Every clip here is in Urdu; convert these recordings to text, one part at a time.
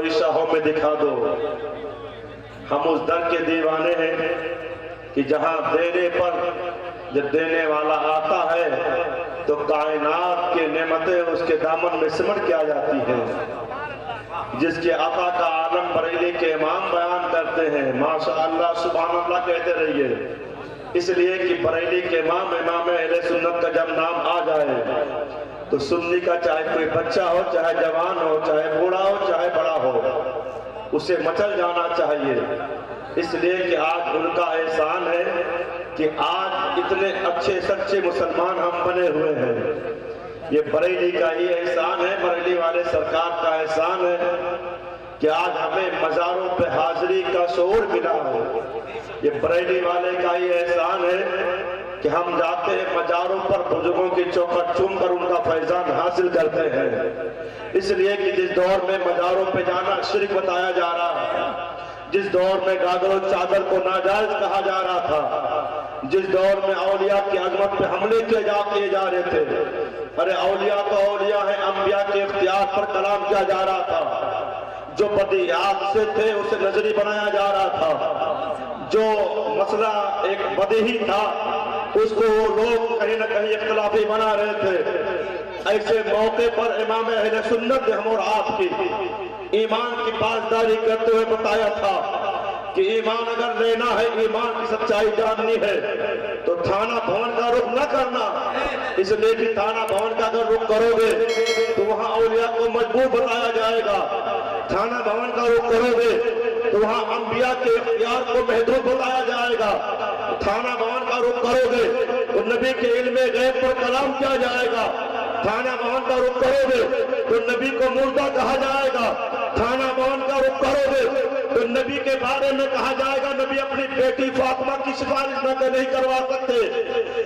کوئی شاہوں میں دکھا دو. ہم اس در کے دیوانے ہیں کہ جہاں دینے پر جب دینے والا آتا ہے تو کائنات کی نعمتیں اس کے دامن میں سمٹ کے آ جاتی ہیں. جس کے عطا کا عالم بریلی کے امام بیان کرتے ہیں، ماشاءاللہ سبحان اللہ کہتے رہیے. اس لیے کہ بریلی کے امام اہل سنت کا جب نام آ جائے تو سنی کا چاہے کوئی بچہ ہو، چاہے جوان ہو، چاہے بوڑھا ہو، چاہے بڑا ہو، اسے مچل جانا چاہیے. اس لیے کہ آج ان کا احسان ہے کہ آج اتنے اچھے سچے مسلمان ہم بنے ہوئے ہیں. یہ بریلی کا ہی احسان ہے، بریلی والے سرکار کا احسان ہے کہ آج ہمیں مزاروں پہ حاضری کا شعور ملا ہے. یہ بریلی والے کا ہی احسان ہے کہ ہم جاتے ہیں مزاروں پر بزرگوں کی چوکھٹ چوم کر ان کا فیضان حاصل کرتے ہیں. اس لیے کہ جس دور میں مزاروں پہ جانا شرک بتایا جا رہا ہے، جس دور میں گاگر و چادر کو ناجائز کہا جا رہا تھا، جس دور میں اولیاء کی عظمت پہ حملے کیے جا رہے تھے، ارے اولیاء تو اولیاء ہیں، انبیاء کے اختیار پر کلام کیا جا رہا تھا. جو بدیہات سے تھے اسے نظری بنایا جا رہا تھا. جو مسئلہ ایک بدیہی تھا اس کو لوگ کہیں نہ کہیں اختلافی بنا رہے تھے. ایسے موقع پر امام اہل سنت نے ہم اور آپ کی ایمان کی پاسداری کرتے ہوئے بتایا تھا کہ ایمان اگر لینا ہے، ایمان کی سچائی جاننی ہے تو تھانہ بھون کا رخ نہ کرنا. اس لیے کہ تھانہ بھون کا اگر رخ کرو گے تو وہاں اولیاء کو مجبور بتایا جائے گا. تھانہ بھون کا رخ کرو گے تو وہاں انبیاء کے اختیار کو محدود بتایا جائے گا. تھانہ بھون کا رخ کرو گے تو نبی کے علم غیب پر کلام کیا جائے گا. تھانہ بھون کا رخ کرو گے تو نبی کو مردہ کہا جائے گا. تھانہ بھون کا رخ کرو گے تو نبی کے بارے میں کہا جائے گا نبی اپنی بیٹی فاطمہ کی سفارش نہ نہیں کروا سکتے.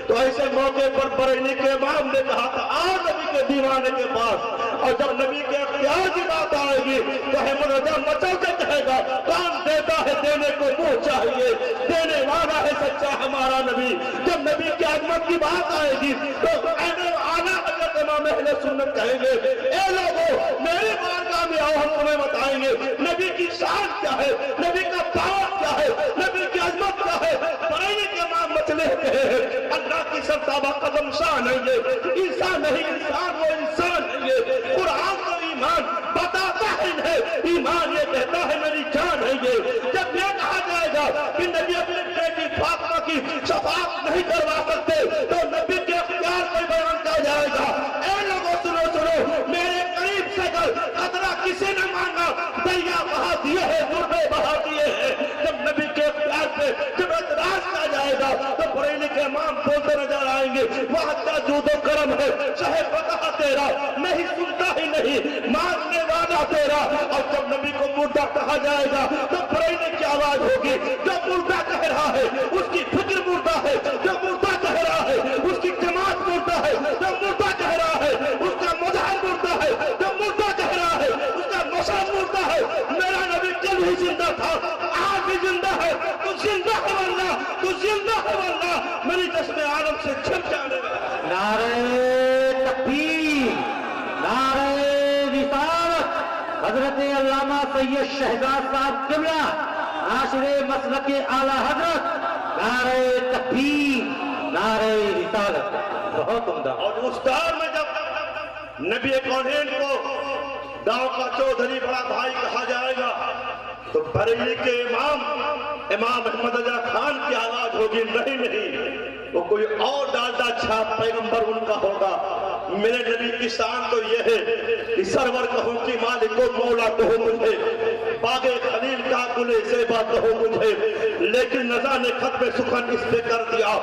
تو ایسے موقع پر بریلی کے امام نے کہا تھا آؤ نبی کے دیوانے کے پاس، اور جب نبی کے اختیار کی بات آئے گی تو احمد رضا مچل کے کہے گا کون دیتا ہے دینے کو منہ چاہیے، دینے والا ہے سچا ہمارا نبی. جب نبی کی عظمت کی بات آئے گی تو اعلیٰ حضرت امام اہل سنت کہیں گے اے لوگوں میری بارگاہ میں آؤ، ہم تمہیں بتائیں گے نبی کی شان کیا ہے، نبی کا پاور کیا ہے، نبی کی عظمت کیا ہے. بریلی کے امام مچلے کہے ہیں اللہ کی سرتابہ قدم شان ہے یہ، عیسیٰ نہیں انسان وہ انسان ہے یہ. قرآن تو ایمان بتاتا ہے، ایمان یہ کہتا ہے میری جان ہے یہ. جب یہ کہا جائے گا کہ نبی اپنی بیٹی فاطمہ کی شفاعت نہیں کروا سکتے تو نبی کے اختیار کو بیان کیا جائے گا. اے لوگوں سنو میرے قریب سے قطرہ کسی نے مانگا دریا بہا دیے ہیں، دربے بہا دیے ہیں. جب نبی کے اختیار پہ جب اعتراض کیا جائے گا تو بریلی کے امام بولتے نظر آئیں گے وہاں جود و کرم ہے، شہ فتح تیرا نہیں سنتا ہی نہیں مانگنے والا تیرا. اور جب نبی کو مردہ کہا جائے گا تو بریلی کی آواز ہوگی جو مردہ کہہ رہا ہے اس کی فکر مردہ ہے، جو مردہ کہہ رہا ہے اس کی جماعت مردہ ہے، جو مردہ کہہ رہا ہے اس کا مذہب مردہ ہے، جو مردہ کہہ رہا ہے اس کا مذہب مردہ ہے. میرا نبی کل ہی زندہ تھا، آج بھی زندہ ہے. تو زندہ ہے واللہ، تو زندہ ہے واللہ میری جشن عالم سے چھپ جانے والا. نعرہ تکبیر، نعرہ رسالت. حضرت علامہ سید شہزاد صاحب قبلہ ناشر مسلک اعلیٰ حضرت، نعرہ تکبیر، نعرہ رسالت. بہت عمدہ. اور اس دور میں جب نبی کونین کو گاؤں کا چودھری بڑا بھائی کہا جائے گا تو بریلی کے امام احمد رضا خان کی آواز ہوگی نہیں وہ کوئی اور ڈالڈا چھاپ پیغمبر ان کا ہوگا. میرے نبی کی شان تو یہ ہے کہ سرور کہوں کہ مالک و مولا کہو مجھے، باغ خلیل کا گل زیبا کہو مجھے، لیکن نزا نے خط میں سخن اس پہ کر دیا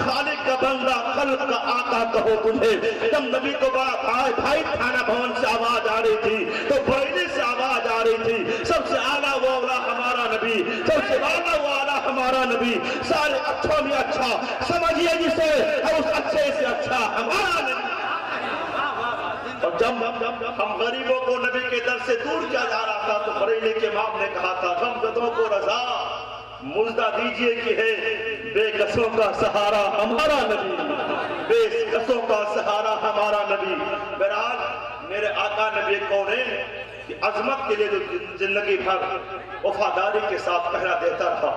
خالق کا بندہ خلق کا آقا کہو مجھے. جب نبی کو بڑا بھائی تھانہ بھون سے آواز آ رہی تھی تو بریلی سے آواز آ رہی تھی سب سے اعلیٰ وہ اولا ہمارا نبی، سب سے اعلیٰ وہ اعلیٰ ہمارا نبی، سارے اچھوں میں اچھا سمجھیے جسے اور اس اچھے سے اچھا ہمارا نبی. اور جب ہم غریبوں کو نبی کے در سے دور کیا جا رہا تھا تو بریلی کے امام نے کہا تھا غمزدوں کو رضا مزدہ دیجئے کہ ہے بے کسوں کا سہارا ہمارا نبی، بے کسوں کا سہارا ہمارا نبی. بہرحال میرے آقا نبی کونین کہ عظمت کے لیے جو زندگی بھر وفاداری کے ساتھ پہرا دیتا رہا،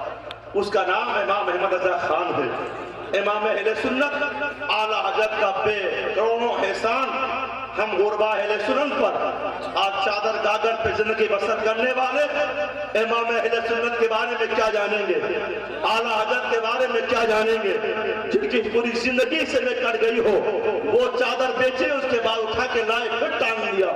اس کا نام امام احمد رضا خان ہے۔ امام اہل سنت اعلیٰ حضرت کا بے کروڑوں احسان ہم غربا اہل سنت پر آج چادر گاگر پہ زندگی بسر کرنے والے امام اہل سنت کے بارے میں کیا جانیں گے، اعلیٰ حضرت کے بارے میں کیا جانیں گے، جن کی پوری زندگی سے میں کٹ گئی ہو، وہ چادر بیچے، اس کے بعد اٹھا کے لائے پھر ٹانگ دیا،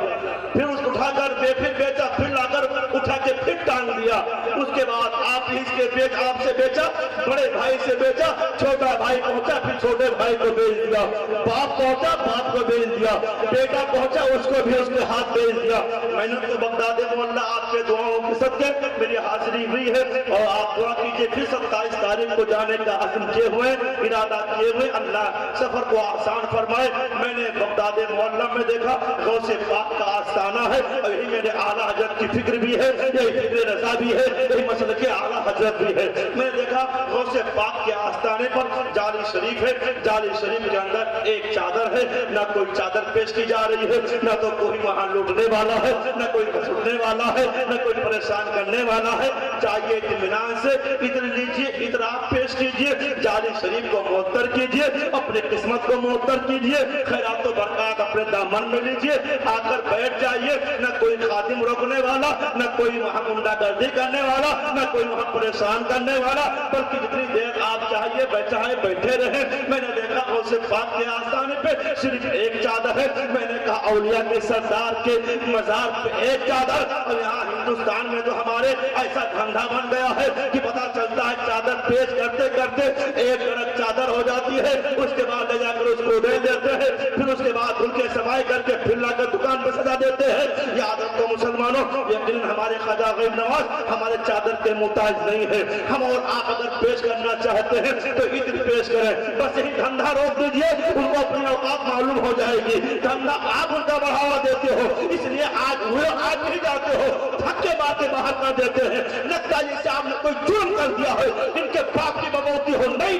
پھر اس کو اٹھا کر پھر بیچا، پھر لا کر اٹھا کے پھر ٹانگ دیا، اس کے بعد آپ سے بیچا، بڑے بھائی سے بیچا، چھوٹا بھائی پہنچا، پھر چھوٹے بھائی کو بیچ دیا، باپ پہنچا، باپ کو بیچ دیا، بیٹا پہنچا، اس کو بھی اس کے ہاتھ بیچ دیا۔ میں نے تو بغداد مولا آپ کے دعاؤں کے صدقے میری حاضری ہوئی ہے، اور آپ دعا کیجئے پھر 27 تاریخ کو جانے کا عزم کیے ہوئے، ارادہ کیے ہوئے، اللہ سفر کو آسان فرمائے۔ میں نے بغداد مولا میں دیکھا غوث پاک کا آستانہ ہے، اور یہی میرے اعلیٰ حضرت کی فکر بھی ہے، یہی فکر رضا بھی ہے، یہی مسلک اعلیٰ حضرت بھی ہے۔ میں نے دیکھا غوث پاک کے آستانے پر جالی شریف ہے، جالی شریف کے اندر ایک چادر ہے، نہ کوئی چادر پیش کی جا رہی ہے، نہ تو کوئی وہاں لوٹنے والا ہے، نہ کوئی گھسٹنے والا ہے، نہ کوئی پریشان کرنے والا ہے۔ چاہیے اطمینان سے ادھر لیجئے، ادھر آپ پیش کیجئے، جالی شریف کو معطر کیجئے، اپنے قسمت کو معطر کیجئے، خیرات و برکات اپنے دامن میں لیجئے، آ کر بیٹھ جائیے، نہ کوئی خادم روکنے والا، نہ کوئی وہاں گنڈا گردی کرنے والا، نہ کوئی وہاں پریشان کرنے والا، بلکہ جتنی دیر آپ چاہیے بیٹھے رہیں۔ میں نے دیکھا غوث پاک کے آستانے پہ صرف ایک چادر ہے۔ میں نے کہا اولیاء کے سردار کے مزار پہ ایک چادر، اور یہاں ہندوستان میں تو ہمارے ایسا دھندا بن گیا ہے کہ پتہ چلتا ہے چادر پیش کرتے کرتے ایک گرد چادر ہو جاتی ہے، اس کے بعد لے جا کر اس کو دے دیتے ہیں، پھر اس کے بعد ان کے صفائی کر کے پھر لا کر دکان پہ سجا دیتے ہیں۔ یاد رکھو مسلمانوں، یقیناً ہمارے خواجہ غریب نواز ہمارے چادر کے محتاج نہیں ہے۔ ہم اور آپ اگر پیش کرنا چاہتے ہیں تو عید پیش کریں، بس یہی دھندا روک دیجئے، ان کو اپنی اوقات معلوم ہو جائے گی۔ دھندا آپ ان کا بڑھاوا دیتے ہو، اس لیے آج نہیں جاتے ہو، تھک کے باتیں باہر کر دیتے ہیں، لگتا ہے جیسے آپ نے کوئی جرم کر دیا ہے، ان کے باپ کی بغوتی ہو، نہیں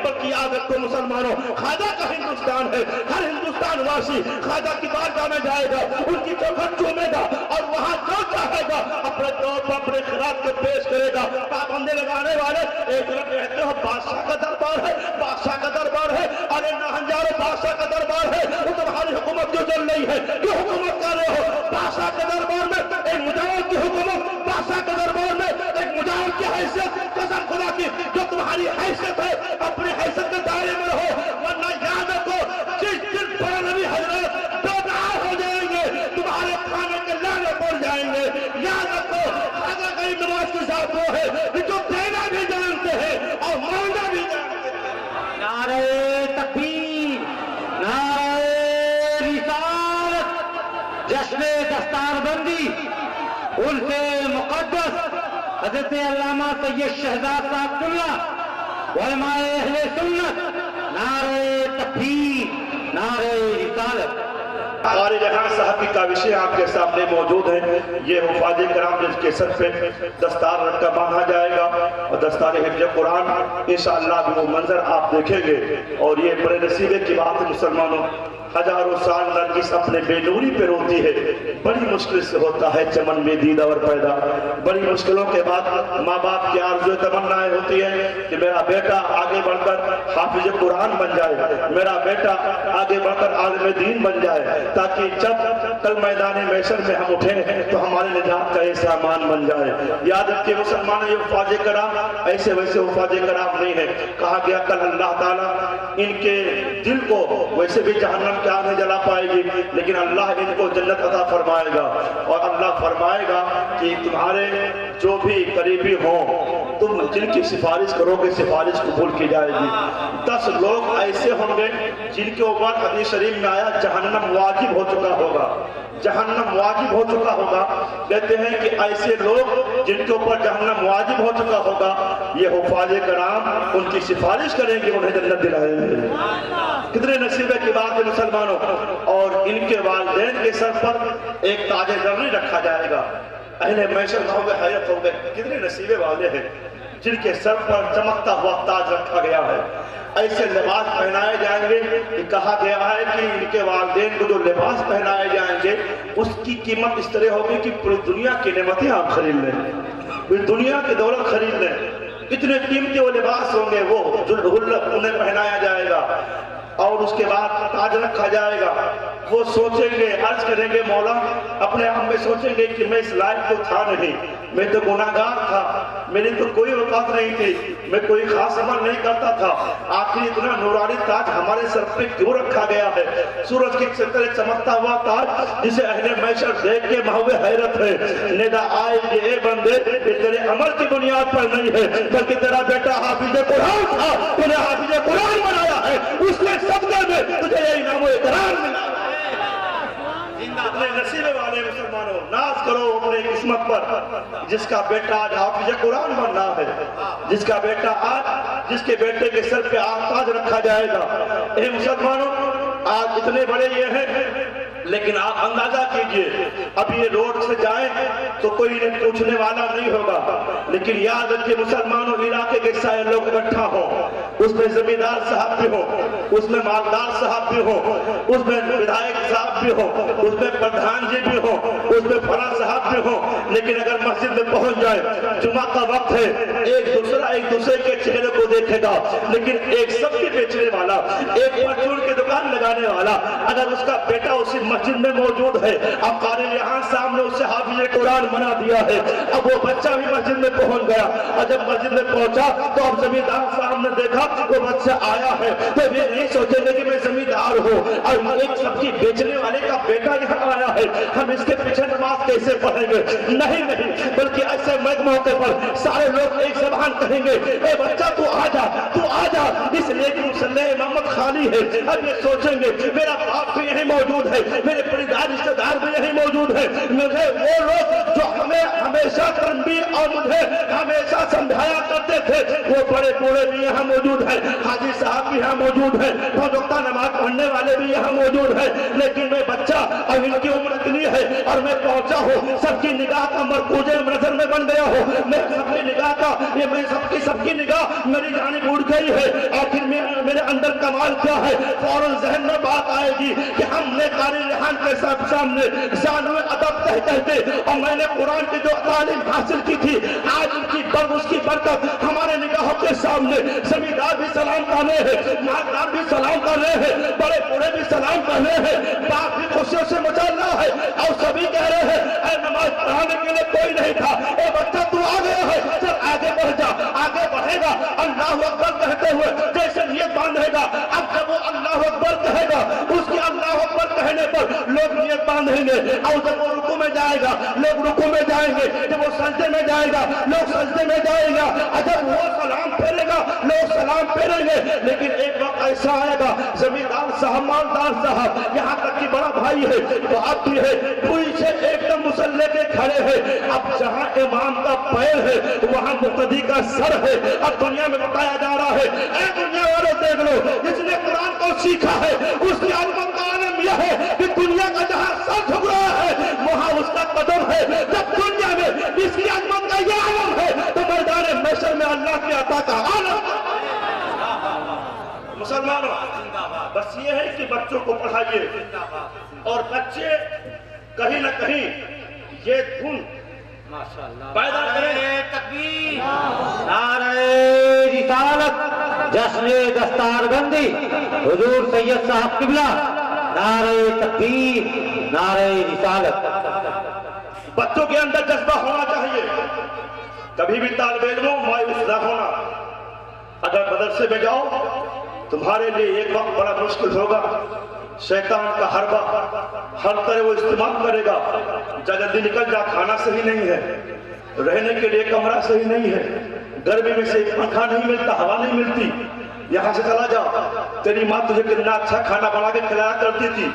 بلکہ یاد رکھو مسلمانوں، خواجہ کا ہندوستان ہے، ہر ہندوستان واسی خواجہ کی بارگاہ میں جائے گا، ان کی چوکھٹ چومے گا، اور وہاں جو چاہے گا اپنے طور پر اپنے خراج کو پیش کرے گا۔ پابندی لگانے والے ایک طرف کہتے ہو بادشاہ کا دربار ہے، بادشاہ کا دربار ہے، ارے نہ ہنجارو بادشاہ کا دربار ہے، وہ تمہاری حکومت جو چل رہی ہے، کیوں حکومت کر رہے ہو؟ بادشاہ کے دربار میں ایک مجاہد کی حکومت، بادشاہ کے دربار میں ایک مجاہد کی حیثیت، قسم خدا کی جو تمہاری حیثیت ہے اپنے حیثیت کے دائرے میں رہو، ورنہ یاد رکھو جس دن پر نبی حضرت بیدار ہو جائیں گے تمہارے کھانے کے لانے پڑ جائیں گے۔ یاد رکھو خواجہ غریب نواز کے ساتھ وہ ہے جو دینا بھی جانتے ہیں اور مانگنا بھی جانتے ہیں۔ نعرہ تکبیر، نعرہ رسالت، جشن دستار بندی، عرس مقدس حضرت علامہ سید شہزاد صاحب قبلہ علماء اہل سنت، نعرہ تکبیر، نعرہ رسالت۔ قاری ریحان صاحب کی کاوشیں آپ کے سامنے موجود ہیں۔ یہ حفاظ کرام جس کے سر پہ دستار رکھ کر باندھا جائے گا، اور دستار حفظ قرآن انشاءاللہ بھی وہ منظر آپ دیکھیں گے، اور یہ بڑے نصیبے کی بات ہے مسلمانوں۔ ہزاروں سال نرگس اپنے بے نوری پہ روتی ہے، بڑی مشکل سے ہوتا ہے چمن میں دیدہ پیدا، بڑی مشکلوں کے بعد ماں باپ کی آرزو تمنائیں ہوتی ہیں کہ میرا بیٹا آگے بڑھ کر حافظ قرآن بن جائے، میرا بیٹا آگے بڑھ کر عالم دین بن جائے، تاکہ جب کل میدان محشر میں ہم اٹھیں تو ہمارے نجات کا یہ سامان بن جائے۔ یاد رکھیے مسلمان، یہ حفاظ کرام ایسے ویسے حفاظ کرام نہیں ہے۔ کہا گیا کل اللہ تعالیٰ ان کے دل کو ویسے بھی جہنم کی آگ نہیں جلا پائے گی، لیکن اللہ ان کو جنت عطا فرمائے گا، اور اللہ فرمائے گا کہ تمہارے جو بھی قریبی ہوں تم جن کی سفارش کرو گے سفارش قبول کی جائے گی۔ 10 لوگ ایسے ہوں گے جن کے اوپر حدیث شریف میں آیا جہنم واجب ہو چکا ہوگا، جہنم واجب ہو چکا ہوگا۔ کہتے ہیں کہ ایسے لوگ جن کے اوپر جہنم واجب ہو چکا ہوگا، یہ حفاظ کرام ان کی سفارش کریں گے، انہیں جنت دلائیں گے۔ کتنے نصیبے کی بات ہے مسلمانوں۔ اور ان کے والدین کے سر پر ایک تاج زرعی رکھا جائے گا۔ اہل محشر ہو گئے، حیرت ہو گئے، کتنے نصیبے والے ہیں۔ جن کے سر پر چمکتا ہوا تاج رکھا گیا ہے، ایسے لباس پہنائے جائیں گے کہ کہا گیا ہے کہ ان کے والدین کو جو لباس پہنائے جائیں گے اس کی قیمت اس طرح ہوگی کہ پوری دنیا کی نعمتیں آپ خرید لیں، پوری دنیا کی دولت خرید لیں، اتنے قیمتی وہ لباس ہوں گے، وہ جو انہیں پہنایا جائے گا اور اس کے بعد تاج رکھا جائے گا۔ وہ سوچیں گے، عرض کریں گے مولا، اپنے آپ میں سوچیں گے کہ میں اس لائق تو تھا نہیں، میں تو گناہگار تھا، میری تو کوئی وقت نہیں تھی، میں کوئی خاص عمل نہیں کرتا تھا، آخر اتنا نورانی تاج ہمارے سر پہ کیوں رکھا گیا ہے؟ سورج کی طرح چمکتا ہوا تاج جسے اہل محشر دیکھ کے محو حیرت ہے۔ ندا آئے کہ اے بندے یہ تیرے عمل کی بنیاد پر نہیں ہے بلکہ تیرا بیٹا حافظ قرآن تھا، تو نے حافظ قرآن بنایا ہے، اس کے صدقے میں تجھے یہ انعام و اکرام ملا۔ اپنے نصیب والے مسلمانوں ناز کرو اپنے قسمت پر، جس کا بیٹا آج حافظ قرآن بن رہا ہے، جس کا بیٹا آج، جس کے بیٹے کے سر پہ آج تاج رکھا جائے گا۔ اے مسلمانوں، آج اتنے بڑے یہ ہیں، لیکن آپ اندازہ کیجئے اب یہ روڈ سے جائیں تو کوئی انہیں پوچھنے والا نہیں ہوگا، لیکن یاد رکھیے مسلمانوں، علاقے کے سارے لوگ اکٹھا ہوں، اس میں زمیندار صاحب بھی ہوں، اس میں مالدار صاحب بھی ہوں، اس میں ودھائک صاحب بھی ہوں، اس میں پردھان جی بھی ہوں، اس میں فلاں صاحب بھی ہوں، لیکن اگر مسجد میں پہنچ جائے، جمعہ کا وقت ہے، ایک دوسرے کے چہرے کو دیکھے گا، لیکن ایک سبزی بیچنے والا، ایک پرچون کی دکان لگانے والا اگر اس کا بیٹا اسی مسجد میں موجود ہے، اب قاری ریحان صاحب نے اسے حافظ قرآن بنا دیا ہے، اب وہ بچہ بھی مسجد میں پہنچ گیا، اور جب مسجد میں پہنچا تو اب زمیندار صاحب نے دیکھا وہ بچہ آیا ہے، تو یہ نہیں سوچیں گے کہ میں زمیندار ہوں اور ایک سبزی بیچنے والے کا بیٹا یہاں آیا ہے، ہم اس کے پیچھے نماز کیسے پڑھیں گے؟ نہیں، بلکہ ایسے موقع پر سارے لوگ ایک زبان کہیں گے، اے بچہ تو آ جا، اس لیے کہ مصلی امامت خالی ہے۔ اب یہ سوچیں گے میرا باپ بھی یہیں موجود ہے، میرے پریدار رشتہ دار بھی یہیں موجود ہے، مجھے وہ لوگ جو ہمیں ہمیشہ تنبیہ اور مجھے ہمیشہ سمجھایا کرتے تھے وہ بڑے بوڑھے بھی یہاں موجود ہیں، حاجی صاحب بھی یہاں موجود ہیں، پانچ وقتہ نماز پڑھنے والے بھی یہاں موجود ہیں، لیکن میں بچہ اور ان کی عمر اتنی ہے اور میں پہنچا ہوں، سب کی نگاہ کا مرکوز نظر میں بن گیا ہوں، میں سب کی نگاہ کا یہ میں سب کی نگاہ میری جانب اڑ گئی ہے، آخر میرے اندر کمال کیا ہے؟ فوراً ذہن میں بات آئے گی کہ ہم نے قاری ریحان کے سامنے زانو ادب کہتے اور میں نے قرآن کی جو تعلیم حاصل کی تھی، آج اس کی برکت ہمارے نگاہوں کے سامنے، زمیندار بھی سلام کر رہے ہیں، مالدار بھی سلام کر رہے ہیں، بڑے بوڑھے بھی سلام کر رہے ہیں، باپ بھی خوشیوں سے مچل رہا ہے اور سبھی کہہ رہے ہیں اے نماز پڑھانے کے لیے کوئی نہیں تھا، اے بچہ تو آ گیا ہے، چل آگے بڑھ جا، آگے بڑھے گا اللہ اکبر کہتے ہوئے جیسے نیت باندھے گا، اب جب وہ اللہ اکبر کہے گا اس کے اللہ اکبر کہنے پر لوگ نیت باندھیں گے، اور جب وہ رکوع میں جائے گا لوگ رکوع میں جائیں گے، جب وہ سجدے میں جائے گا لوگ سجدے میں جائیں گا، جب وہ سلام پھیرے گا لوگ سلام پھیریں گے، لیکن ایک وقت ایسا آئے گا زمیندار صاحب، مالدار صاحب، یہاں تک کہ بڑا بھائی ہے تو اب بھی ہے، پیچھے ایک دم مصلی کے کھڑے ہیں، اب جہاں امام کا پیر ہے وہاں مقتدی کا سر ہے، اب دنیا میں بتایا جا رہا ہے، اے دنیا والوں دیکھ لو، جس نے قرآن کو سیکھا ہے اس کی عظمت کا عالم یہ ہے کہ دنیا کا جہاں سر جھک رہا ہے وہاں اس کا قدم ہے، جب دنیا میں اس کی عظمت کا یہ عالم ہے تو میدان محشر میں اللہ کی عطا کا عالم۔ مسلمانوں، بس یہ ہے کہ بچوں کو پڑھائیے اور بچے کہیں نہ کہیں یہ دھن پیدا کریں۔ تکبیر، نعرہ رسالت، جشن دستار بندی، حضور سید صاحب قبلہ، نعرہ تکبیر، نعرہ رسالت۔ بچوں کے اندر جذبہ ہونا چاہیے، کبھی بھی طالب علموں مایوس نہ ہونا، اگر مدرسے میں جاؤ تمہارے لیے ایک وقت بڑا مشکل ہوگا، شیطان کا حربہ ہر طرح وہ استعمال کرے گا، جلدی نکل جا، کھانا صحیح نہیں ہے، رہنے کے لیے کمرہ صحیح نہیں ہے، گرمی میں سے پنکھا نہیں ملتا، ہوا نہیں ملتی، یہاں سے چلا جا، تیری ماں تجھے کتنا اچھا کھانا بنا کے کھلایا کرتی تھی،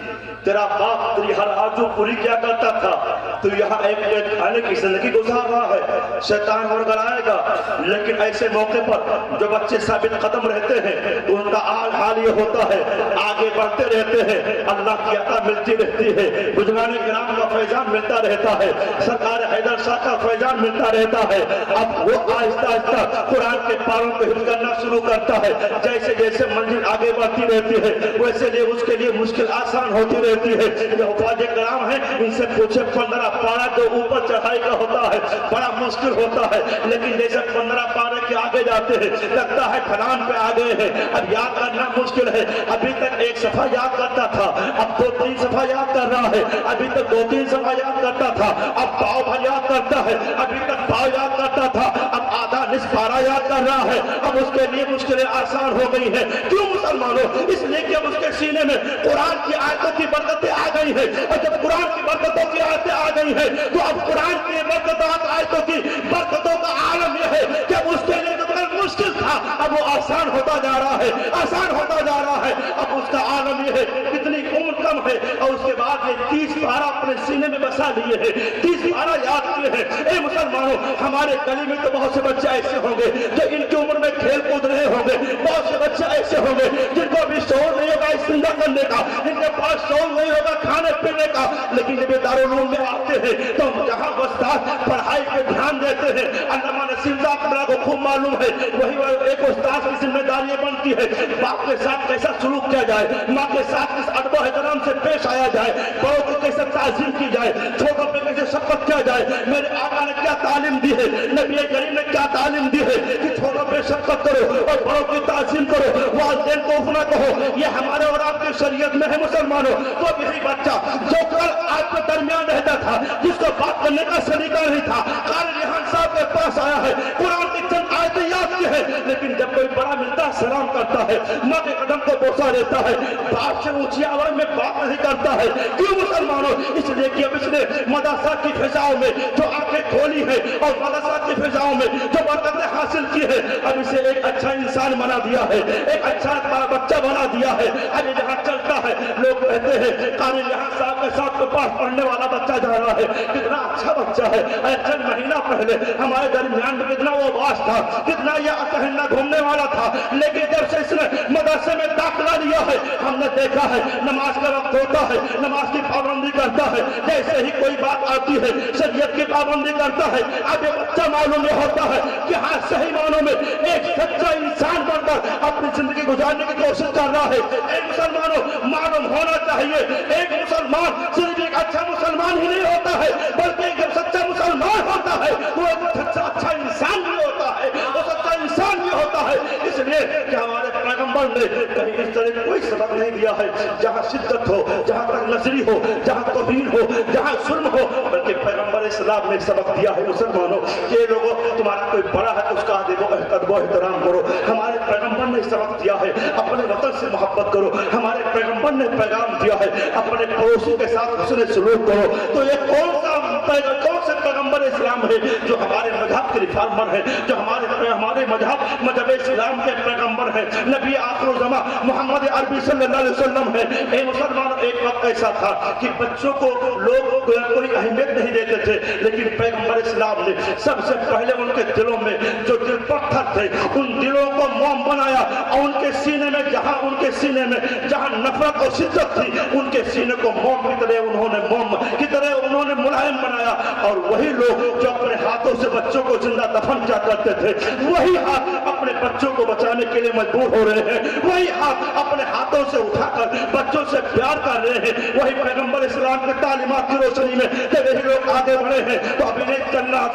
تیرا باپ تیری ہر آرزو پوری کیا کرتا تھا، تو یہاں ایک پلیٹ کھانے کی زندگی گزار رہا ہے، شیطان ورگلائے گا۔ لیکن ایسے موقع پر جو بچے ثابت قدم رہتے ہیں ان کا حال یہ ہوتا ہے، آگے بڑھتے رہتے ہیں، اللہ کی عطا ملتی رہتی ہے، بزرگان کرام کا فیضان ملتا رہتا ہے۔ سرکار حیدر بادشاہ کا فیضان ملتا رہتا ہے، اب وہ آہستہ آہستہ قرآن کے پاروں کو حفظ کرنا شروع کرتا ہے۔ جیسے جیسے منزل آگے بڑھتی رہتی ہے ویسے اس کے لیے مشکل آسان ہوتی رہتی ہے۔ جو حفاظ کرام ہیں ان سے پوچھے 15 پارہ جو اوپر چڑھائی کا ہوتا ہے بڑا مشکل ہوتا ہے، لیکن جیسے 15 پارے کے آگے جاتے ہیں لگتا ہے پھلان پہ آ گئے ہیں، اب یاد کرنا مشکل ہے۔ ابھی تک ایک صفحہ یاد کرتا تھا، اب 2-3 صفحہ یاد کر رہا ہے، ابھی تک 2-3 صفحہ یاد کرتا تھا، اب پاؤ بھر یاد کرتا ہے، ابھی تک پاؤ یاد کرتا تھا، اب آدھا نصف پارہ یاد کر رہا ہے۔ اب اس کے لیے مشکلیں آسان ہو گئی ہیں۔ کیوں مسلمانوں؟ اس لیے کہ اب اس کے سینے میں قرآن کی آیتوں کی برکتیں آ گئی ہیں، اور جب قرآن کی برکتوں کی آیتیں آ گئی ہیں تو اب قرآن کی برکتات آیتوں کی برکتوں کا عالم یہ ہے کہ اب اس کے لیے جو مشکل تھا اب وہ آسان ہوتا جا رہا ہے، آسان ہوتا جا رہا ہے۔ اب اس کا عالم یہ ہے کتنی عمر کم ہے اور اس کے بعد یہ 30 پارہ اپنے سینے میں بسا لیے ہیں، 30 پارہ یاد کیے ہیں۔ اے مسلمانوں، ہمارے گلی میں تو بہت سے بچے ایسے ہوں گے جو ان کی عمر میں کھیل کود رہے ہوں گے، بہت سے بچے ایسے ہوں گے جن کو ابھی شعور نہیں ہوگا استنجا کرنے کا، جن کے پاس شعور نہیں ہوگا کھانے پینے کا، لیکن جب یہ دارالعلوم میں آتے ہیں تو جہاں استاد پڑھائی پہ دھیان دیتے ہیں، علامہ نسیم صاحب کو خوب معلوم ہے وہی ایک استاد کی ذمہ داری بنتی ہے باپ کے ساتھ کیسا سلوک کیا جائے، ماں کے ساتھ کس ادب و احترام سے پیش آیا جائے، بڑوں کو کیسے تعظیم کی جائے، چھوٹوں پہ کیسے شفقت کیا جائے۔ میرے آقا نے کیا تعلیم دی ہے، نبی کریم نے کیا تعلیم دی ہے کہ چھوٹوں پہ شفقت کرو اور بڑوں کی تعظیم کرو، والدین کو اف نہ کہو۔ یہ ہمارے اور آپ کی شریعت میں ہے مسلمانوں۔ تو یہی بچہ جو کل آپ کے درمیان رہتا تھا، جس کو بات کرنے کا سلیقہ نہیں تھا، قاری ریحان صاحب کے پاس آیا ہے، قرآن کی چند آیتیں یاد کی ہے، لیکن جب کوئی بڑا ملتا ہے سلام کرتا ہے، ماں کے قدم کو بوسہ دیتا ہے، باپ سے اونچی آواز میں بات نہیں کرتا ہے۔ کیوں مسلمانوں؟ اس لیے کہ اب اس نے مدرسہ کی فضاؤں میں جو آنکھیں کھولی ہے اور مدرسہ کی فضاؤں میں جو برکتیں حاصل کی ہے، اب اسے ایک اچھا انسان بنا دیا ہے، ایک اچھا بچہ بنا دیا ہے۔ اب جہاں چلتا ہے لوگ کہتے ہیں قاری ریحان صاحب کے ساتھ پاس پڑھنے والا بچہ جا رہا ہے، کتنا اچھا بچہ ہے۔ چند مہینہ پہلے ہمارے درمیان میں کتنا وہ باز تھا، کتنا یہ اکہنا گھومنے والا تھا، لیکن جب سے اس نے مدرسے میں داخلہ لیا ہے ہم نے دیکھا ہے نماز کا وقت ہوتا ہے نماز کی پابندی کرتا ہے، جیسے ہی کوئی بات آتی ہے شریعت کی پابندی کرتا ہے۔ اب یہ بچہ معلوم یہ ہوتا ہے کہ ہاں صحیح معنوں میں ایک سچا انسان بن کر اپنی زندگی گزارنے کی کوشش کر رہا ہے۔ ایک مسلمانوں معلوم ہونا چاہیے ایک مسلمان صرف ایک اچھا مسلمان ہی نہیں ہوتا ہے بلکہ جب سچا مسلمان ہوتا ہے وہ ایک اچھا انسان بھی ہوتا ہے، وہ سچا انسان بھی ہوتا ہے۔ اس لیے کہ ہمارے پیغمبر نے کہیں اس طرح کوئی سبق نہیں دیا ہے جہاں شدت ہو، جہاں تک نظری ہو، جہاں توہین ہو، جہاں ظلم ہو، بلکہ پیغمبر اسلام نے سبق دیا ہے مسلمانوں کہ لوگوں تمہارا کوئی بڑا ہے اس کا ادب و احترام کرو۔ ہمارے پیغمبر نے سبق دیا ہے اپنے وطن سے محبت کرو، ہمارے پیغمبر نے پیغام دیا ہے اپنے پڑوسی کے ساتھ حسن سلوک کرو۔ تو یہ کون سے پیغمبر اسلام ہے جو ہمارے مذہب کے ریفارمر ہے، جو ہمارے مذہب اسلام کے پیغمبر ہے، نبی آخر الزمان محمد عربی صلی اللہ علیہ وسلم ہے۔ اے مسلمان، ایک وقت ایسا تھا کہ بچوں کو لوگ کوئی اہمیت نہیں دیتے تھے، لیکن پیغمبر اسلام نے سب سے پہلے ان کے دلوں میں جو دل پتھر تھے ان دلوں کو موم بنایا اور ان کے سینے میں جہاں نفرت اور شدت تھی ان کے سینے کو موم کی طرح انہوں نے ملائم بنایا۔ اور وہی لوگ جو اپنے ہاتھوں سے بچوں کو زندہ دفن کیا کرتے تھے وہی ہاتھ اپنے بچوں کو بچانے کے لیے مجبور ہو رہے ہیں، وہی ہاتھ اپنے ہاتھوں سے اٹھا کر بچوں سے پیار کر رہے ہیں۔ وہی پیغمبر اسلام کے تعلیمات کی روشنی میں جب یہی لوگ آگے بڑھے ہیں تو اب انہیں چلنا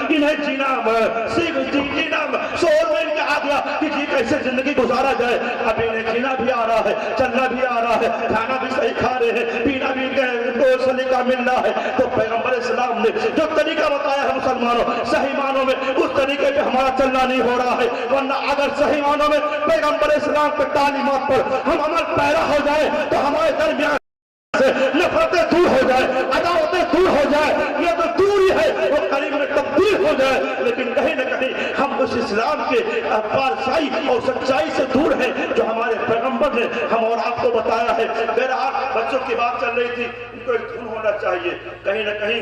انہیں جینا شعور میں ان کا آ گیا کہ جی کیسے زندگی گزارا جائے۔ اب انہیں جینا بھی آ رہا ہے، چلنا بھی آ رہا ہے، کھانا بھی صحیح کھا رہے ہیں، پینا بھی سلیقہ مل رہا ہے۔ تو پیغمبر اسلام نے جو طریقہ بتایا ہے مسلمانوں صحیح معنوں میں اس طریقے پہ ہمارا چلنا نہیں ہو رہا ہے، ورنہ اگر صحیح معنوں میں پیغمبر اسلام کے تعلیمات پر ہم عمل پیرا ہو جائے تو ہمارے درمیان سے نفرتیں دور ہو جائے، عداوتیں دور ہو جائے، یہ تو دوری ہے وہ قریب میں تبدیل ہو جائے۔ لیکن کہیں نہ کہیں ہم اس اسلام کے پارسائی اور سچائی سے دور ہیں جو ہمارے پیغمبر نے ہم اور آپ کو بتایا ہے۔ بہرحال بچوں کی بات چل رہی تھی، ان کو ایک دھن ہونا چاہیے، کہیں نہ کہیں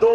2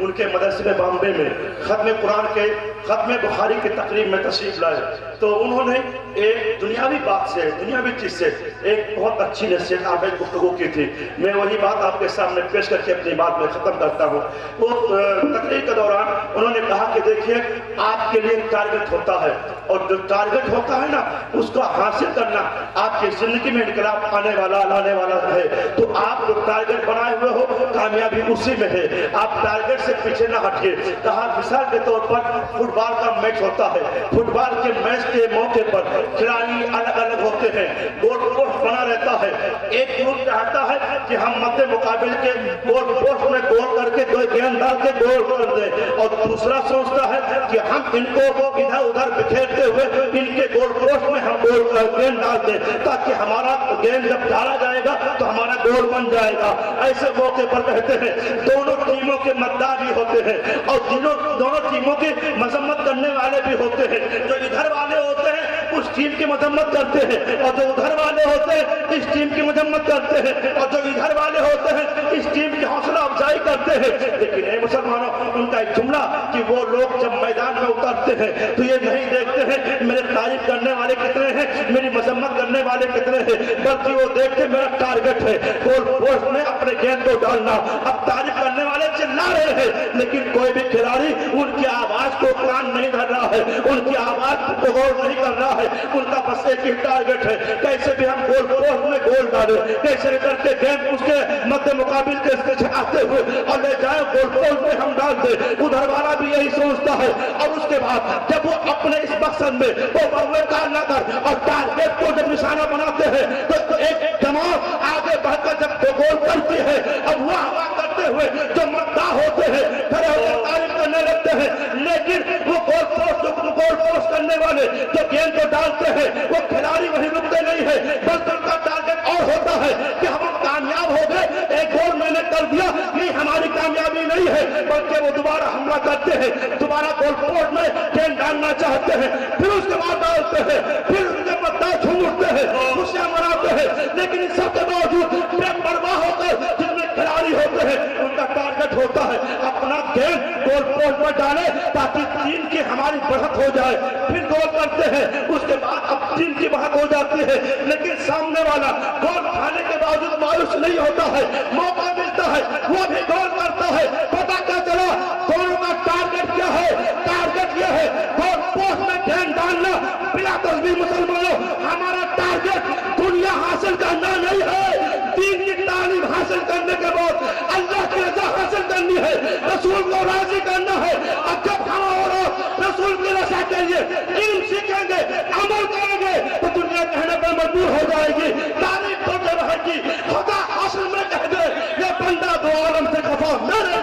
ان کے مدرسے میں بامبے میں ختم بخاری کی تقریب میں تشریف لائے تو انہوں نے ایک دنیاوی بات سے دنیاوی چیز سے ایک بہت اچھی نصیحت آمیز گفتگو کی تھی. میں وہی بات آپ کے سامنے پیش کر کے اپنی بات میں ختم کرتا ہوں. وہ تقریر کے دوران انہوں نے کہا کہ دیکھیے آپ کے لیے ٹارگٹ ہوتا ہے اور جو ٹارگٹ ہوتا ہے نا اس کو حاصل کرنا آپ کی زندگی میں انقلاب لانے والا ہے. تو آپ جو ٹارگٹ بنائے ہوئے ہو کامیابی اسی میں ہے. آپ ٹارگٹ سے پیچھے نہ ہٹیے. کہا مثال کے طور پر فٹ بال کا میچ ہوتا ہے. فٹ بال کے میچ کے موقع پر کھلاڑی الگ الگ ہوتے ہیں. گول پوسٹ بنا رہتا ہے. ایک گروپ چاہتا ہے کہ ہم مدد مقابل کے گول پوسٹ میں گول کر کے کوئی گیند ڈال کے گول کر دیں اور دوسرا سوچتا ہے کہ ہم ان کو ادھر ادھر بکھیرتے ہوئے ان کے گول پوسٹ میں ہم گیند ڈال دیں تاکہ ہمارا گیند جب ڈالا جائے گا تو ہمارا گول بن جائے گا. ایسے موقع پر کہتے ہیں دونوں ٹیموں کے مداح بھی ہوتے ہیں اور دونوں ٹیموں کی مذمت کرنے والے بھی ہوتے ہیں. جو ادھر والے ہوتے ہیں اس ٹیم کی مذمت کرتے ہیں اور جو ادھر والے ہوتے ہیں اس ٹیم کی مذمت کرتے ہیں اور جو ادھر والے ہوتے ہیں اس ٹیم کی حوصلہ افزائی کرتے ہیں. لیکن اے مسلمانوں ان کا ایک جملہ کہ وہ لوگ جب میدان میں اترتے ہیں تو یہ نہیں دیکھتے ہیں میرے تعریف کرنے والے کتنے ہیں میری مذمت کرنے والے کتنے ہیں بلکہ وہ دیکھتے میرا ٹارگٹ ہے گول پوسٹ میں اپنے گیند کو ڈالنا. اب تعریف کرنے والے چلا رہے ہیں لیکن کوئی بھی کھلاڑی ان کی آواز کو کان نہیں دھر رہا ہے ان کی آواز کو غور نہیں کر رہا ہے. ان کا بس ایک ہی ٹارگٹ ہے کیسے بھی ہم گول پوسٹ میں گول ڈالیں کیسے کر کے گیند اس کے مد مقابل کے چھکاتے ہوئے اور لے جائیں گول پوسٹ میں ہم ڈال دیں. ادھر والا بھی یہی سوچتا ہے اور اس کے بعد جب وہ اپنے اس مقصد میں وہ بروے کار نہ کر اور ٹارگٹ کو جب نشانہ بناتے ہیں تو ایک جماعت آگے بڑھ کر جب گول کرتی ہے اب وہ ہوا کرتے ہوئے جو مداح ہوتے ہیں کھڑے ہو کر تعریف کرنے لگتے ہیں. لیکن وہ گول پوسٹ کرنے والے جو گیند کو ڈالتے ہیں وہ کھلاڑی وہیں رکتے نہیں ہے بلکہ ان کا ٹارگٹ اور ہوتا ہے کہ ہم کامیاب ہو گئے ایک گول میں نے کر دیا یہ ہماری کامیابی نہیں ہے بلکہ وہ دوبارہ حملہ کرتے ہیں دوبارہ گول پوسٹ میں گیند ڈالنا چاہتے ہیں پھر اس کے بعد ڈالتے ہیں پھر ان کے مداح جھوم اٹھتے ہیں خوشیاں مناتے ہیں. لیکن ان سب کے باوجود بے پرواہ ہو کر جن میں کھلاڑی ہوتے ہیں ان کا ٹارگٹ ہوتا ہے اپنا گیند گول پوسٹ میں ڈالے تاکہ ٹیم کی ہماری بڑھت ہو جائے. پھر گول کرتے ہیں اس کے بعد اب ٹیم کی بڑھت ہو جاتی ہے لیکن سامنے والا گول کھانے کے باوجود مایوس نہیں ہوتا ہے موقع ملتا ہے وہ بھی گول کرتا ہے. پتہ کیا چلا دونوں کا ٹارگٹ کیا ہے ٹارگٹ یہ ہے گول پوسٹ میں گیند ڈالنا. بلا تصویر مسلمانوں ہمارا ٹارگٹ دنیا حاصل کرنا نہیں ہے دین کی تعلیم حاصل کرنے کے بعد اللہ کی رضا حاصل کرنی ہے رسول کو راضی کرنا ہے. اب جب ہم اور رسول کی رضا کے لیے علم سیکھیں گے عمل کریں گے تو دنیا کہنے پر مجبور ہو جائے گی تعریف ہوتے رہے گی. خدا حاصل میں کہہ دے یہ بندہ دو عالم سے خفا نہ رہے.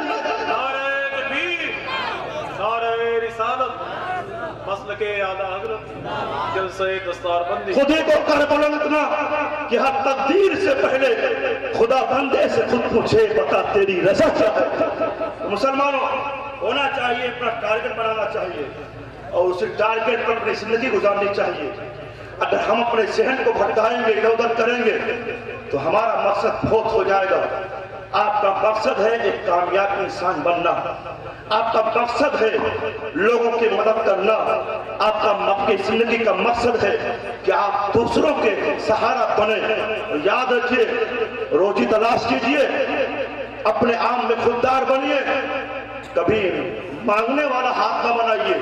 نعرہ تکبیر نعرہ رسالت مسلک اعلی حضرت جلسہ دستار بندی. خودی کو کر بلند اتنا کہ ہر تقدیر سے پہلے خدا بندے سے خود پوچھے بتا تیری رضا کیا ہے. مسلمانوں ہونا چاہیے اپنا ٹارگٹ بنانا چاہیے اور اسی ٹارگٹ پر اپنی زندگی گزارنی چاہیے. اگر ہم اپنے ذہن کو بھٹکائیں گے ادھر ادھر کریں گے تو ہمارا مقصد فوت ہو جائے گا. آپ کا مقصد ہے ایک کامیاب انسان بننا. آپ کا مقصد ہے لوگوں کی مدد کرنا. آپ کا زندگی کا مقصد ہے کہ آپ دوسروں کے سہارا بنے. یاد رکھیے روزی تلاش کیجئے اپنے عام میں خوددار بنیے کبھی مانگنے والا ہاتھ نہ بنائیے.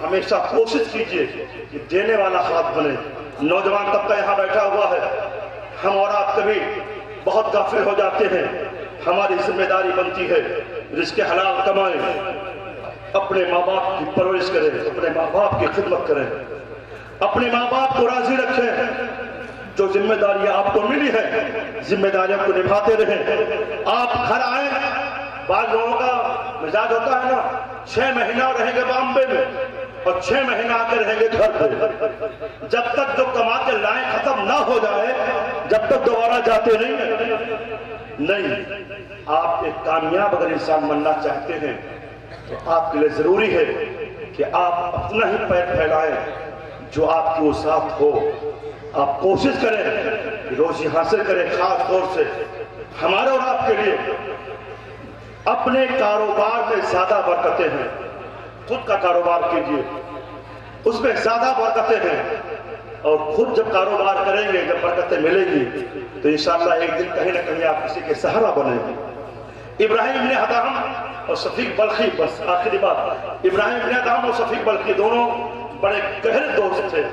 ہمیشہ کوشش کیجئے کہ دینے والا ہاتھ بنے. نوجوان طبقہ یہاں بیٹھا ہوا ہے ہم اور آپ کبھی بہت غافل ہو جاتے ہیں. ہماری ذمہ داری بنتی ہے رزق حلال کمائیں اپنے ماں باپ کی پرورش کریں اپنے ماں باپ کی خدمت کریں اپنے ماں باپ کو راضی رکھیں. جو ذمہ داریاں آپ کو ملی ہیں ذمہ داریوں کو نبھاتے رہیں. آپ گھر آئیں بعض لوگوں کا مزاج ہوتا ہے نا 6 مہینہ رہیں گے بامبے میں اور 6 مہینہ آ کے رہیں گے گھر پہ. جب تک جو کما کے لائیں ختم نہ ہو جائے جب تک دوبارہ جاتے نہیں. آپ ایک کامیاب اگر انسان بننا چاہتے ہیں تو آپ کے لیے ضروری ہے کہ آپ اپنا ہی پیر پھیلائیں جو آپ کی وسعت ہو. آپ کوشش کریں روزی حاصل کریں. خاص طور سے ہمارے اور آپ کے لیے اپنے کاروبار میں زیادہ برکتیں ہیں. خود کا کاروبار کیجئے، اس میں زیادہ برکتیں ہیں، اور خود جب کاروبار کریں گے، جب برکتیں ملیں گی تو انشاءاللہ ایک دن کہیں نہ کہیں آپ کسی کے سہارا بنیں گے. ابراہیم ابن ادہم اور شفیق بلخی، بس آخری بات، ابراہیم ابن ادہم اور شفیق بلخی دونوں بڑے گہرے دوست تھے.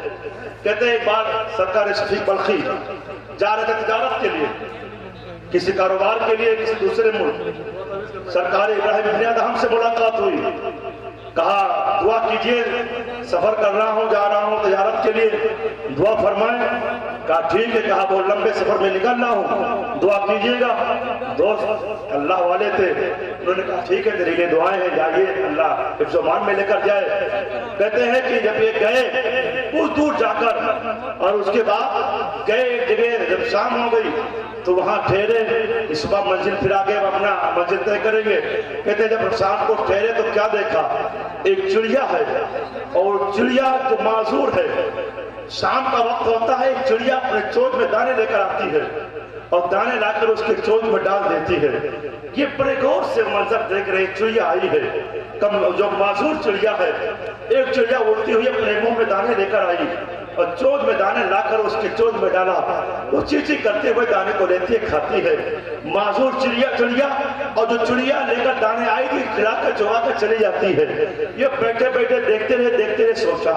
کہتے ہیں ایک بار سرکار شفیق بلخی جا رہے تھے تجارت کے لیے، کسی کاروبار کے لیے کسی دوسرے ملک. سرکار ابراہیم ابن ادہم سے ملاقات ہوئی، کہا دعا کیجئے، سفر کر رہا ہوں، جا رہا ہوں تجارت کے لیے، دعا فرمائیں. کہا ٹھیک ہے. کہا بہت لمبے سفر میں نکل رہا ہوں، دعا کیجئے گا. دوست اللہ والے تھے، انہوں نے کہا ٹھیک ہے، تیرے لیے دعائیں ہیں، جائیے، اللہ حفظ و امان میں لے کر جائے. کہتے ہیں کہ جب یہ گئے کچھ دور جا کر، اور اس کے بعد گئے ایک جگہ، جب شام ہو گئی تو وہاں ٹھہرے، اس صبح منزل پھر آگے اپنا منزل طے کریں گے. کہتے ہیں جب شام کو ٹھہرے تو کیا دیکھا، ایک چڑیا ہے، اور چڑیا جو معذور ہے، شام کا وقت ہوتا ہے، ایک چڑیا اپنے چونچ میں دانے لے کر آتی ہے اور دانے لا کر اس کے چونچ میں ڈال دیتی ہے. یہ بڑے غور سے منظر دیکھ رہے، چڑیا آئی ہے، جو معذور چڑیا ہے، ایک چڑیا اڑتی ہوئی اپنے منہ میں دانے لے کر آئی اور چونچ میں دانے لا کر اس کے چونچ میں ڈالا. وہ چیچی کرتے ہوئے دانے کو لیتی ہے، کھاتی ہے. معذور چڑیا اور جو چڑیا لے کر دانے آئی تھی، کھلا کر چوا کر چلی جاتی ہے. یہ بیٹھے بیٹھے دیکھتے رہے سوچا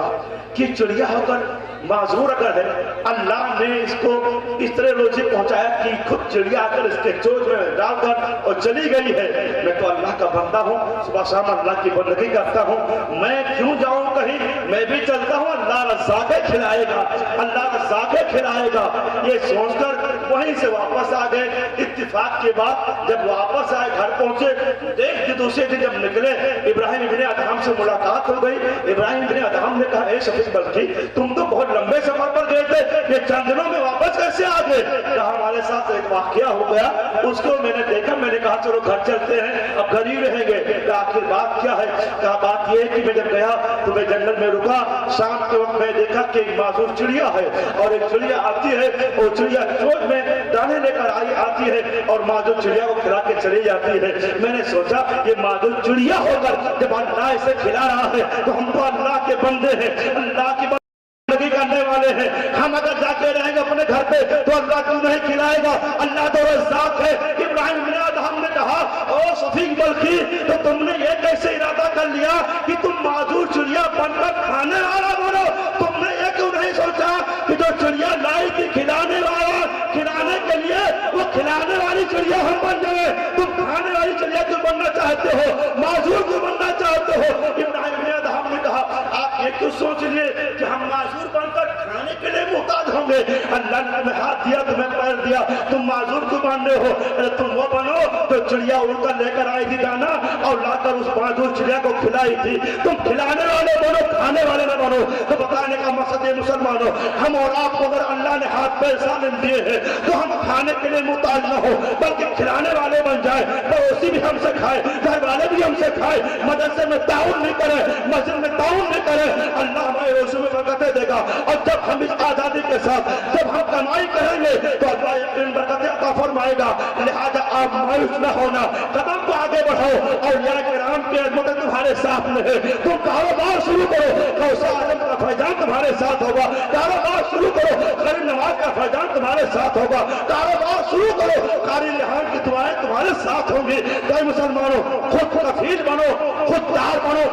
کہ چڑیا ہو کر معذور اگر ہے، اللہ نے اس کو اس طرح روزی پہنچایا کہ خود چڑیا آ کر اس کے چونچ میں ڈال کر اور چلی گئی ہے. میں تو اللہ کا بندہ ہوں، صبح شام اللہ کی بندگی کرتا ہوں، میں کیوں جاؤں کہیں، میں بھی چلتا ہوں، اللہ رزاق کھلائے گا، اللہ رزاق کھلائے گا. یہ سوچ کر وہیں سے واپس آ گئے. اتفاق کے بعد جب واپس آئے، گھر پہنچے، دیکھ دوسرے دن جب نکلے، ابراہیم ابن ادہم سے ملاقات ہو گئی. ابراہیم ابن ادہم نے کہا اے شفیق بلخی، تم تو بہت لمبے سفر پر گئے تھے، یہ چند دنوں میں واپس کیسے آ گئے؟ کہا ہمارے ساتھ ایک واقعہ ہو گیا، اس کو میں نے دیکھا، میں نے کہا چلو گھر چلتے ہیں، اب گھر ہی رہیں گے. آخر بات کیا ہے؟ کہا بات یہ ہے کہ میں جب گیا تو میں جنگل میں رکا، شام کے وقت میں دیکھا کہ ایک معذور چڑیا ہے، اور ایک چڑیا آتی ہے، اور چڑیا چونچ میں دانے لے کر آتی ہے اور معذور چڑیا کو کھلا کے چلی جاتی ہے. میں نے سوچا یہ معذور چڑیا ہو کر جب اللہ اسے کھلا رہا ہے تو ہم تو اللہ کے بندے ہیں، اللہ کی بندگی کرنے والے ہیں. ہم اگر جا کے رہیں گے اپنے گھر پہ تو اللہ کیوں نہیں کھلائے گا؟ اللہ تو رزاق ہے. ابراہیم ابن ادہم نے کہا او شفیق بلخی، تو تم نے یہ کیسے ارادہ کر لیا کہ تم معذور چڑیا بن کر کھانے والا بنو؟ تم نے یہ کیوں نہیں سوچا کہ جو چڑیا لائی تھی کھلانے والا، کھلانے کے لیے وہ کھلانے والی چڑیا ہم بن جائیں؟ تم کھانے والی چڑیا کیوں بننا چاہتے ہو، معذور کیوں بننا چاہتے ہو؟ ابراہیم ابن ادہم نے کہا آپ یہ کیوں سوچ لیے کہ ہم معذور بن کر کھانے کے لیے محتاج ہوں گے؟ اللہ نے تمہیں ہاتھ دیا، تمہیں پیر دیا، تم معذور کیوں بن رہے ہو؟ تم وہ بنو تو چڑیا اڑ کر لے کر آئی تھی دانا اور لا کر اس معذور چڑیا کو کھلائی تھی. تم کھلانے والے بنو، کھانے والے نہ بنو. تو بتانے کا مقصد یہ مسلمانوں، ہم اور آپ کو اگر اللہ نے ہاتھ پیر سالم دیے ہیں تو ہم کھانے کے لیے محتاج نہ ہو بلکہ کھلانے والے بن جائیں. پڑوسی بھی ہم سے کھائے، گھر والے بھی ہم سے کھائے، مدرسے میں تعاون نہیں کرے، مسجد میں تعاون نہیں کرے، اللہ ہمارے روزوں میں برکتیں دے گا. اور جب ہم اس آزادی کے ساتھ جب ہم کمائی کریں گے تو اللہ یقین برکتیں عطا فرمائے گا. لہذا آپ مایوس نہ ہونا، قدم کو آگے بڑھاؤ، اور یا کرام کی عظمت تمہارے ساتھ میں ہے. تم کاروبار شروع کرو، غوث اعظم کا فیضان تمہارے ساتھ ہوگا. کاروبار شروع کرو، غریب نواز کا فیضان تمہارے ساتھ ہوگا. کاروبار شروع کرو، قاری ریحان کی دعائیں تمہارے ساتھ ہوں گی. اے مسلمانوں، خود کفیل بنو، خود دار بنو،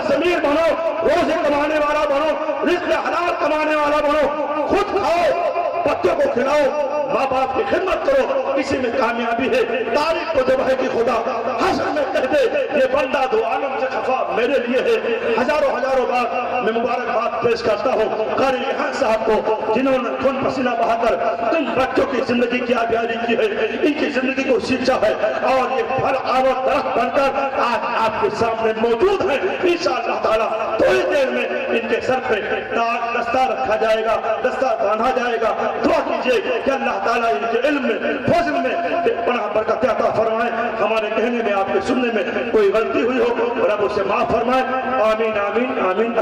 ضمیر بنو، روزی کمانے والا بنو، رزق حلال کمانے والا بنو، خود کھاؤ، بچوں کو کھلاؤ، ماں باپ کی خدمت کرو. اسی میں کامیابی ہے. تاریخ کو جب ہے کہ خدا حشر میں کہہ دے یہ بندہ دو عالم سے خفا میرے لیے ہے. ہزاروں بار میں مبارکباد پیش کرتا ہوں قاری ریحان صاحب کو، جنہوں نے خون پسینہ بہا کر ان بچوں کی زندگی کی آبیاری کی ہے، ان کی زندگی کو سینچا ہے، اور یہ پھل آور درخت بن کر آج آپ کے سامنے موجود ہے. انشاءاللہ تعالیٰ تھوڑی دیر میں ان کے سر پہ دستار رکھا جائے گا، دستار باندھا جائے گا. دعا کیجئے کہ اللہ تعالیٰ ان کے علم میں، فضل میں پناہ برکت عطا فرمائے. ہمارے کہنے میں، آپ کے سننے میں کوئی غلطی ہوئی ہو رب اسے معاف فرمائے. آمین آمین آمین.